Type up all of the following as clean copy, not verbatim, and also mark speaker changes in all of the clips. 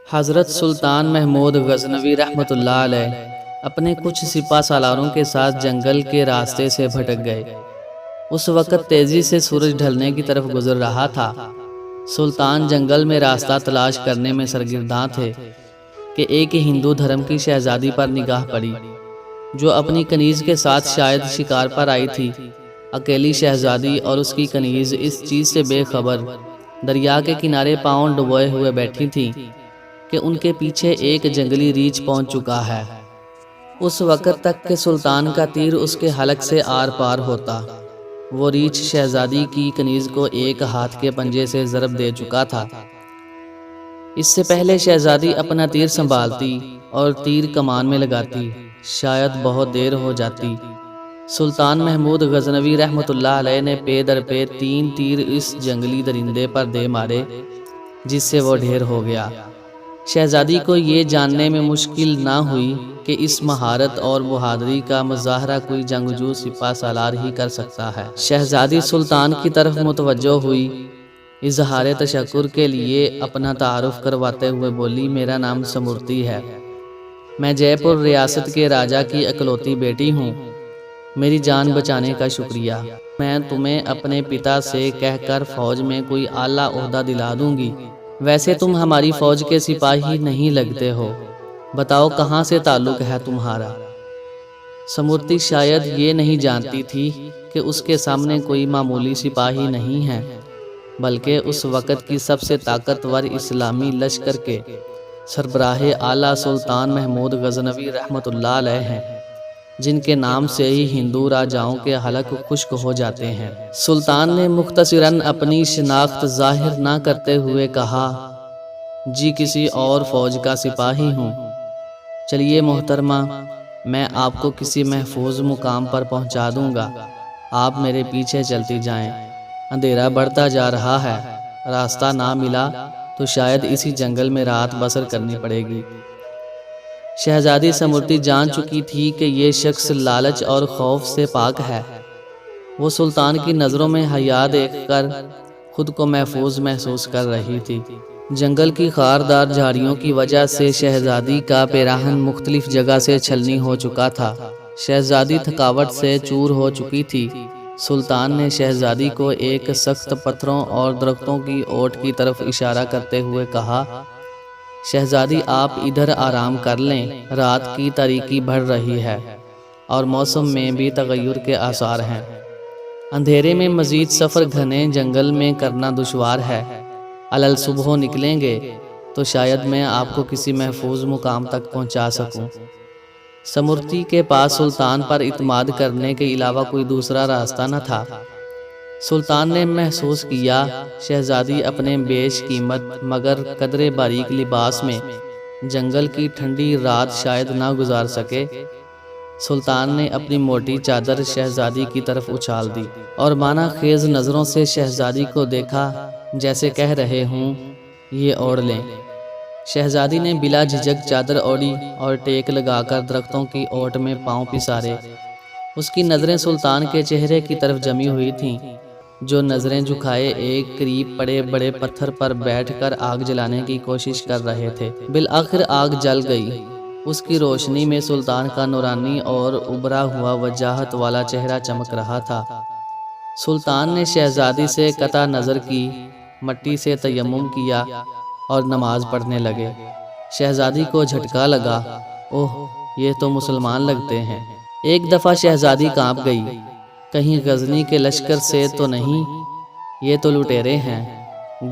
Speaker 1: حضرت سلطان محمود غزنوی رحمۃ اللہ علیہ اپنے کچھ سپاہ سالاروں کے ساتھ جنگل کے راستے سے بھٹک گئے۔ اس وقت تیزی سے سورج ڈھلنے کی طرف گزر رہا تھا۔ سلطان جنگل میں راستہ تلاش کرنے میں سرگرداں تھے کہ ایک ہندو دھرم کی شہزادی پر نگاہ پڑی، جو اپنی کنیز کے ساتھ شاید شکار پر آئی تھی۔ اکیلی شہزادی اور اس کی کنیز اس چیز سے بے خبر دریا کے کنارے پاؤں ڈبوئے ہوئے بیٹھی تھیں کہ ان کے پیچھے ایک جنگلی ریچھ پہنچ چکا ہے۔ اس وقت تک کہ سلطان کا تیر اس کے حلق سے آر پار ہوتا، وہ ریچھ شہزادی کی کنیز کو ایک ہاتھ کے پنجے سے ضرب دے چکا تھا۔ اس سے پہلے شہزادی اپنا تیر سنبھالتی اور تیر کمان میں لگاتی، شاید بہت دیر ہو جاتی۔ سلطان محمود غزنوی رحمۃ اللہ علیہ نے پے در پے 3 تیر اس جنگلی درندے پر دے مارے، جس سے وہ ڈھیر ہو گیا۔ شہزادی کو یہ جاننے میں مشکل نہ ہوئی کہ اس مہارت اور بہادری کا مظاہرہ کوئی جنگجو سپاہ سالار ہی کر سکتا ہے۔ شہزادی سلطان کی طرف متوجہ ہوئی، اظہار تشکر کے لیے اپنا تعارف کرواتے ہوئے بولی، میرا نام سمورتی ہے، میں جے پور ریاست کے راجا کی اکلوتی بیٹی ہوں، میری جان بچانے کا شکریہ۔ میں تمہیں اپنے پتا سے کہہ کر فوج میں کوئی اعلیٰ عہدہ دلا دوں گی۔ ویسے تم ہماری فوج کے سپاہی نہیں لگتے ہو، بتاؤ کہاں سے تعلق ہے تمہارا؟ سمورتی شاید یہ نہیں جانتی تھی کہ اس کے سامنے کوئی معمولی سپاہی نہیں ہے، بلکہ اس وقت کی سب سے طاقتور اسلامی لشکر کے سربراہ اعلیٰ سلطان محمود غزنوی رحمۃ اللہ علیہ ہیں، جن کے نام سے ہی ہندو راجاؤں کے حلق خشک ہو جاتے ہیں۔ سلطان نے مختصراً اپنی شناخت ظاہر نہ کرتے ہوئے کہا، جی کسی اور فوج کا سپاہی ہوں۔ چلیے محترمہ، میں آپ کو کسی محفوظ مقام پر پہنچا دوں گا، آپ میرے پیچھے چلتی جائیں، اندھیرا بڑھتا جا رہا ہے، راستہ نہ ملا تو شاید اسی جنگل میں رات بسر کرنی پڑے گی۔ شہزادی سمورتی جان چکی تھی کہ یہ شخص لالچ اور خوف سے پاک ہے۔ وہ سلطان کی نظروں میں حیا دیکھ کر خود کو محفوظ محسوس کر رہی تھی۔ جنگل کی خاردار جھاڑیوں کی وجہ سے شہزادی کا پیراہن مختلف جگہ سے چھلنی ہو چکا تھا۔ شہزادی تھکاوٹ سے چور ہو چکی تھی۔ سلطان نے شہزادی کو ایک سخت پتھروں اور درختوں کی اوٹ کی طرف اشارہ کرتے ہوئے کہا، شہزادی آپ ادھر آرام کر لیں، رات کی تاریکی بڑھ رہی ہے اور موسم میں بھی تغیر کے آثار ہیں، اندھیرے میں مزید سفر گھنے جنگل میں کرنا دشوار ہے، علل صبح نکلیں گے تو شاید میں آپ کو کسی محفوظ مقام تک پہنچا سکوں۔ سمورتی کے پاس سلطان پر اعتماد کرنے کے علاوہ کوئی دوسرا راستہ نہ تھا۔ سلطان نے محسوس کیا شہزادی اپنے بیش قیمت مگر قدرے باریک لباس میں جنگل کی ٹھنڈی رات شاید نہ گزار سکے۔ سلطان نے اپنی موٹی چادر شہزادی کی طرف اچھال دی اور معنی خیز نظروں سے شہزادی کو دیکھا، جیسے کہہ رہے ہوں یہ اوڑھ لیں۔ شہزادی نے بلا جھجک چادر اوڑھی اور ٹیک لگا کر درختوں کی اوٹ میں پاؤں پسارے۔ اس کی نظریں سلطان کے چہرے کی طرف جمی ہوئی تھیں، جو نظریں جھکائے ایک قریب پڑے بڑے پتھر پر بیٹھ کر آگ جلانے کی کوشش کر رہے تھے۔ بالآخر آگ جل گئی۔ اس کی روشنی میں سلطان کا نورانی اور ابھرا ہوا وجاہت والا چہرہ چمک رہا تھا۔ سلطان نے شہزادی سے قطع نظر کی، مٹی سے تیمم کیا اور نماز پڑھنے لگے۔ شہزادی کو جھٹکا لگا، اوہ یہ تو مسلمان لگتے ہیں۔ ایک دفعہ شہزادی کانپ گئی، کہیں غزنی کے لشکر سے تو نہیں؟ یہ تو لٹیرے ہیں،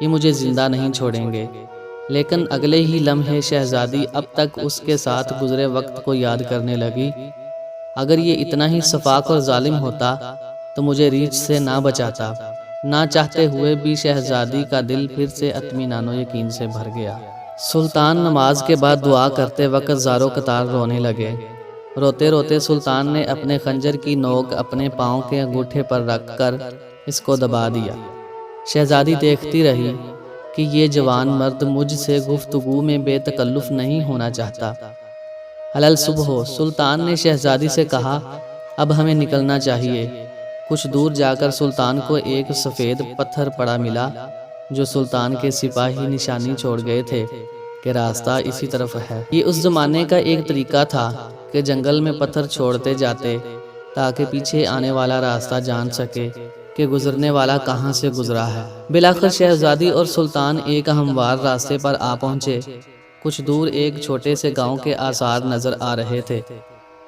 Speaker 1: یہ مجھے زندہ نہیں چھوڑیں گے۔ لیکن اگلے ہی لمحے شہزادی اب تک اس کے ساتھ گزرے وقت کو یاد کرنے لگی، اگر یہ اتنا ہی سفاک اور ظالم ہوتا تو مجھے ریچھ سے نہ بچاتا۔ نہ چاہتے ہوئے بھی شہزادی کا دل پھر سے اطمینان و یقین سے بھر گیا۔ سلطان نماز کے بعد دعا کرتے وقت زاروں قطار رونے لگے۔ روتے روتے سلطان نے اپنے خنجر کی نوک اپنے پاؤں کے انگوٹھے پر رکھ کر اس کو دبا دیا۔ شہزادی دیکھتی رہی کہ یہ جوان مرد مجھ سے گفتگو میں بے تکلف نہیں ہونا چاہتا۔ علل صبح سلطان نے شہزادی سے کہا، اب ہمیں نکلنا چاہیے۔ کچھ دور جا کر سلطان کو ایک سفید پتھر پڑا ملا، جو سلطان کے سپاہی نشانی چھوڑ گئے تھے کہ راستہ اسی طرف ہے۔ یہ اس زمانے کا ایک طریقہ تھا کہ جنگل میں پتھر چھوڑتے جاتے تاکہ پیچھے آنے والا راستہ جان سکے کہ گزرنے والا کہاں سے گزرا ہے۔ بالآخر شہزادی اور سلطان ایک ہموار راستے پر آ پہنچے۔ کچھ دور ایک چھوٹے سے گاؤں کے آثار نظر آ رہے تھے۔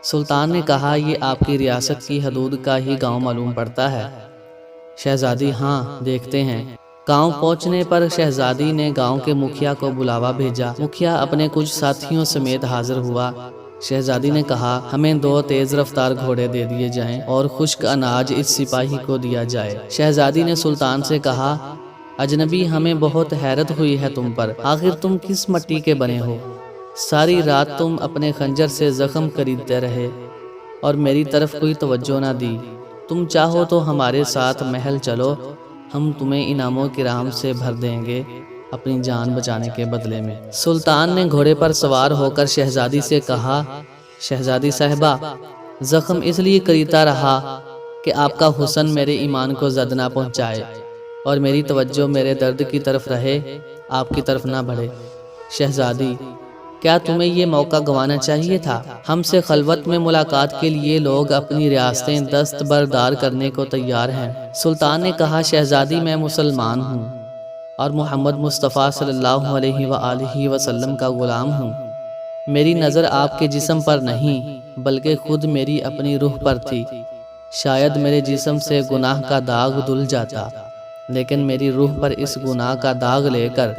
Speaker 1: سلطان نے کہا، یہ آپ کی ریاست کی حدود کا ہی گاؤں معلوم پڑتا ہے؟ شہزادی، ہاں، دیکھتے ہیں۔ گاؤں پہنچنے پر شہزادی نے گاؤں کے مکھیا کو بلاوا بھیجا۔ مکھیا اپنے کچھ ساتھیوں سمیت حاضر ہوا۔ شہزادی نے کہا، ہمیں 2 تیز رفتار گھوڑے دے دیے جائیں اور خشک اناج اس سپاہی کو دیا جائے۔ شہزادی نے سلطان سے کہا، اجنبی، ہمیں بہت حیرت ہوئی ہے تم پر۔ آخر تم کس مٹی کے بنے ہو؟ ساری رات تم اپنے خنجر سے زخم خریدتے رہے اور میری طرف کوئی توجہ نہ دی۔ تم چاہو تو ہمارے ساتھ محل چلو، ہم تمہیں انعام کرام سے بھر دیں گے اپنی جان بچانے کے بدلے میں۔ سلطان نے گھوڑے پر سوار ہو کر شہزادی سے کہا، شہزادی صاحبہ، زخم اس لیے خریدتا رہا کہ آپ کا حسن میرے ایمان کو زد نہ پہنچائے اور میری توجہ میرے درد کی طرف رہے، آپ کی طرف نہ بڑھے۔ شہزادی، کیا تمہیں یہ موقع گنوانا چاہیے تھا؟ ہم سے خلوت میں ملاقات کے لیے لوگ اپنی ریاستیں دستبردار کرنے کو تیار ہیں۔ سلطان نے کہا، شہزادی، میں مسلمان ہوں اور محمد مصطفیٰ صلی اللہ علیہ وآلہ وسلم کا غلام ہوں۔ میری نظر آپ کے جسم پر نہیں بلکہ خود میری اپنی روح پر تھی۔ شاید میرے جسم سے گناہ کا داغ دھل جاتا، لیکن میری روح پر اس گناہ کا داغ لے کر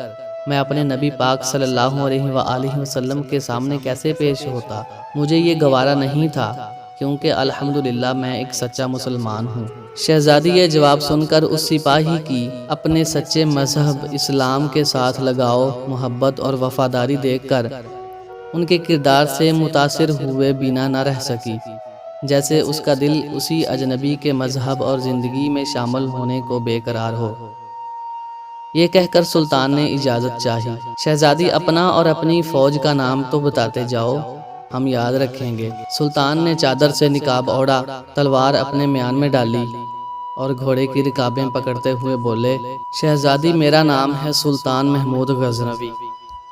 Speaker 1: میں اپنے نبی پاک صلی اللہ علیہ وآلہ وسلم کے سامنے کیسے پیش ہوتا؟ مجھے یہ گوارا نہیں تھا، کیونکہ الحمدللہ میں ایک سچا مسلمان ہوں۔ شہزادی یہ جواب سن کر اس سپاہی کی اپنے سچے مذہب اسلام کے ساتھ لگاؤ، محبت اور وفاداری دیکھ کر ان کے کردار سے متاثر ہوئے بنا نہ رہ سکی، جیسے اس کا دل اسی اجنبی کے مذہب اور زندگی میں شامل ہونے کو بے قرار ہو۔ یہ کہہ کر سلطان نے اجازت چاہی۔ شہزادی، اپنا اور اپنی فوج کا نام تو بتاتے جاؤ، ہم یاد رکھیں گے۔ سلطان نے چادر سے نقاب اوڑھا، تلوار اپنے میان میں ڈالی اور گھوڑے کی رکابیں پکڑتے ہوئے بولے، شہزادی، میرا نام ہے سلطان محمود غزنوی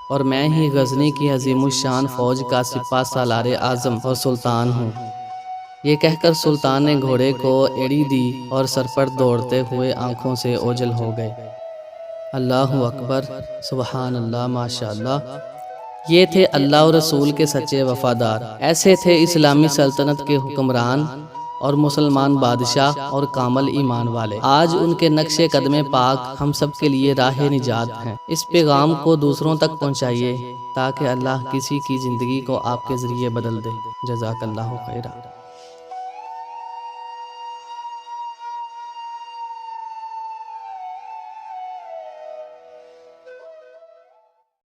Speaker 1: اور میں ہی غزنی کی عظیم الشان فوج کا سپہ سالار اعظم اور سلطان ہوں۔ یہ کہہ کر سلطان نے گھوڑے کو ایڑی دی اور سر پر دوڑتے ہوئے آنکھوں سے اوجھل ہو گئے۔ اللہ اکبر، سبحان اللہ، ماشاء اللہ۔ یہ تھے اللہ اور رسول کے سچے وفادار۔ ایسے تھے اسلامی سلطنت کے حکمران اور مسلمان بادشاہ اور کامل ایمان والے۔ آج ان کے نقش قدم پاک ہم سب کے لیے راہ نجات ہیں۔ اس پیغام کو دوسروں تک پہنچائیے تاکہ اللہ کسی کی زندگی کو آپ کے ذریعے بدل دے۔ جزاک اللہ خیرہ۔